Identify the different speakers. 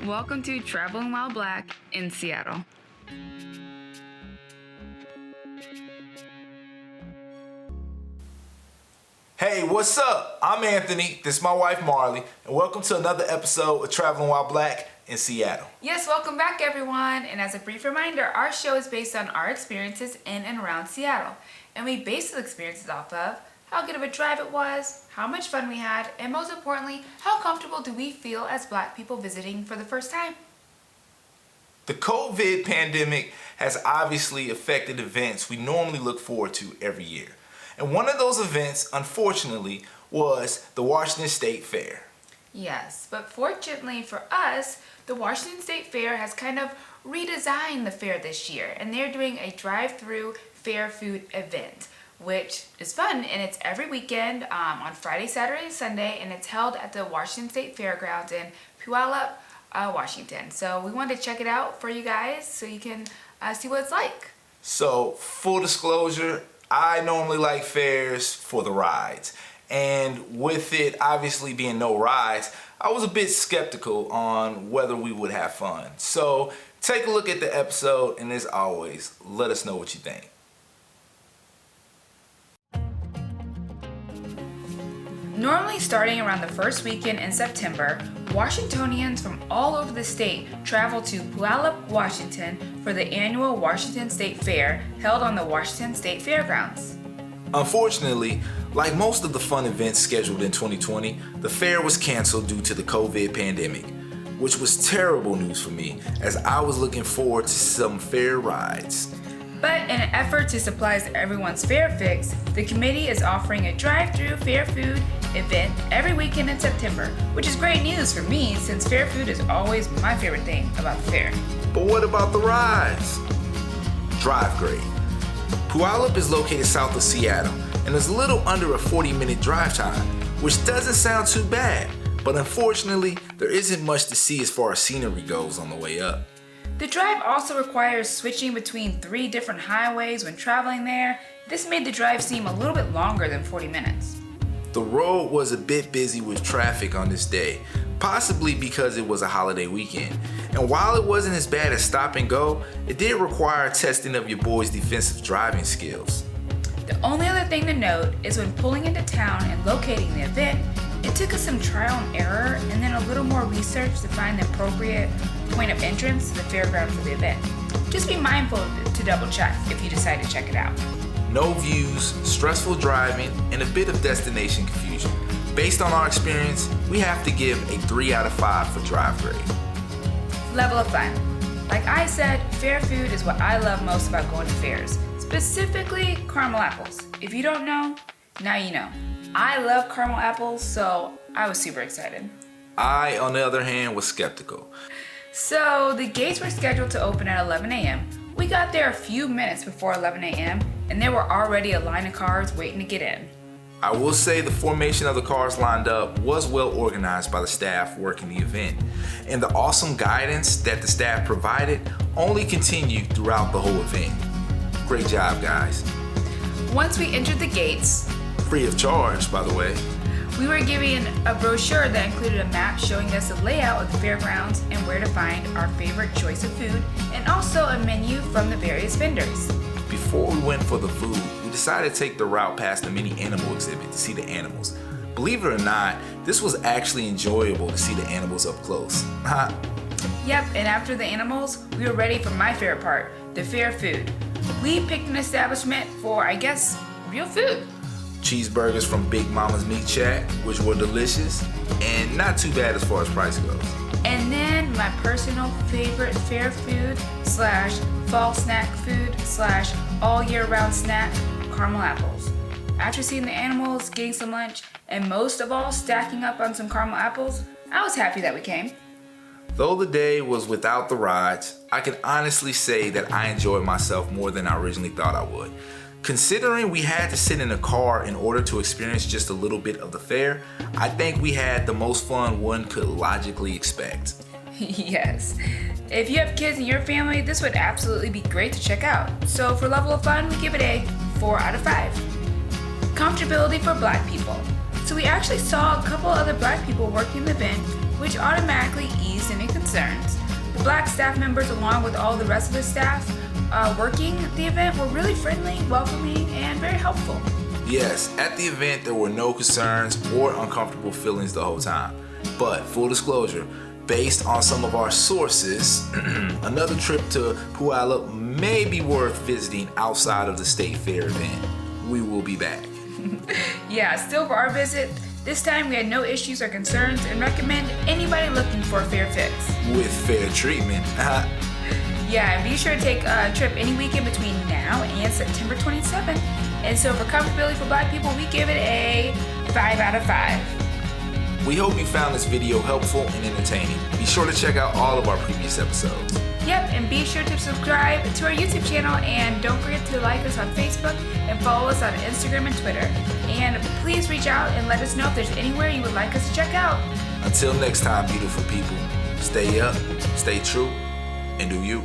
Speaker 1: Welcome to Traveling While Black in Seattle.
Speaker 2: Hey, what's up? I'm Anthony, this is my wife Marley, and welcome to another episode of Traveling While Black in Seattle.
Speaker 1: Yes, welcome back everyone. And as a brief reminder, our show is based on our experiences in and around Seattle. And we base the experiences off of how good of a drive it was, how much fun we had, and most importantly, how comfortable do we feel as Black people visiting for the first time.
Speaker 2: The COVID pandemic has obviously affected events we normally look forward to every year. And one of those events, unfortunately, was the Washington State Fair.
Speaker 1: Yes, but fortunately for us, the Washington State Fair has kind of redesigned the fair this year, and they're doing a drive-thru fair food event, which is fun, and it's every weekend on Friday, Saturday, and Sunday, and it's held at the Washington State Fairgrounds in Puyallup, Washington. So we wanted to check it out for you guys so you can see what it's like.
Speaker 2: So, full disclosure, I normally like fairs for the rides. And with it obviously being no rides, I was a bit skeptical on whether we would have fun. So, take a look at the episode, and as always, let us know what you think.
Speaker 1: Normally starting around the first weekend in September, Washingtonians from all over the state travel to Puyallup, Washington for the annual Washington State Fair held on the Washington State Fairgrounds.
Speaker 2: Unfortunately, like most of the fun events scheduled in 2020, the fair was canceled due to the COVID pandemic, which was terrible news for me as I was looking forward to some fair rides.
Speaker 1: But in an effort to supply everyone's fair fix, the committee is offering a drive-thru fair food event every weekend in September, which is great news for me since fair food is always my favorite thing about the fair.
Speaker 2: But what about the rides? Drive grade. Puyallup is located south of Seattle and is a little under a 40-minute drive time, which doesn't sound too bad, but unfortunately, there isn't much to see as far as scenery goes on the way up.
Speaker 1: The drive also requires switching between 3 different highways when traveling there. This made the drive seem a little bit longer than 40 minutes.
Speaker 2: The road was a bit busy with traffic on this day, possibly because it was a holiday weekend. And while it wasn't as bad as stop and go, it did require testing of your boy's defensive driving skills.
Speaker 1: The only other thing to note is when pulling into town and locating the event, it took us some trial and error and then a little more research to find the appropriate point of entrance to the fairground for the event. Just be mindful to double check if you decide to check it out.
Speaker 2: No views, stressful driving, and a bit of destination confusion. Based on our experience, we have to give a 3 out of 5 for drive grade.
Speaker 1: Level of fun. Like I said, fair food is what I love most about going to fairs, specifically caramel apples. If you don't know, now you know. I love caramel apples, so I was super excited.
Speaker 2: I, on the other hand, was skeptical.
Speaker 1: So the gates were scheduled to open at 11 a.m. We got there a few minutes before 11 a.m. and there were already a line of cars waiting to get in.
Speaker 2: I will say the formation of the cars lined up was well organized by the staff working the event, and the awesome guidance that the staff provided only continued throughout the whole event. Great job, guys.
Speaker 1: Once we entered the gates,
Speaker 2: free of charge, by the way,
Speaker 1: we were given a brochure that included a map showing us the layout of the fairgrounds and where to find our favorite choice of food, and also a menu from the various vendors.
Speaker 2: Before we went for the food, we decided to take the route past the mini animal exhibit to see the animals. Believe it or not, this was actually enjoyable to see the animals up close.
Speaker 1: Yep, and after the animals, we were ready for my favorite part, the fair food. We picked an establishment for, I guess, real food.
Speaker 2: Cheeseburgers from Big Mama's Meat Shack, which were delicious and not too bad as far as price goes.
Speaker 1: And then my personal favorite fair food / fall snack food / all year round snack, caramel apples. After seeing the animals, getting some lunch, and most of all stacking up on some caramel apples, I was happy that we came.
Speaker 2: Though the day was without the rides, I can honestly say that I enjoyed myself more than I originally thought I would. Considering we had to sit in a car in order to experience just a little bit of the fair, I think we had the most fun one could logically expect.
Speaker 1: Yes. If you have kids in your family, this would absolutely be great to check out. So for level of fun, we give it a 4 out of 5. Comfortability for Black people. So we actually saw a couple other Black people working the event, which automatically eased any concerns. The Black staff members, along with all the rest of the staff working the event, were really friendly, welcoming, and very helpful.
Speaker 2: Yes, at the event there were no concerns or uncomfortable feelings the whole time. But full disclosure, based on some of our sources, another trip to Puyallup may be worth visiting outside of the state fair event. We will be back.
Speaker 1: Yeah, still for our visit, this time we had no issues or concerns and recommend anybody looking for a fair fix.
Speaker 2: With fair treatment.
Speaker 1: Yeah, and be sure to take a trip any weekend between now and September 27th. And so for comfortability for Black people, we give it a 5 out of 5.
Speaker 2: We hope you found this video helpful and entertaining. Be sure to check out all of our previous episodes.
Speaker 1: Yep, and be sure to subscribe to our YouTube channel, and don't forget to like us on Facebook and follow us on Instagram and Twitter. And please reach out and let us know if there's anywhere you would like us to check out.
Speaker 2: Until next time, beautiful people, stay up, stay true, and do you.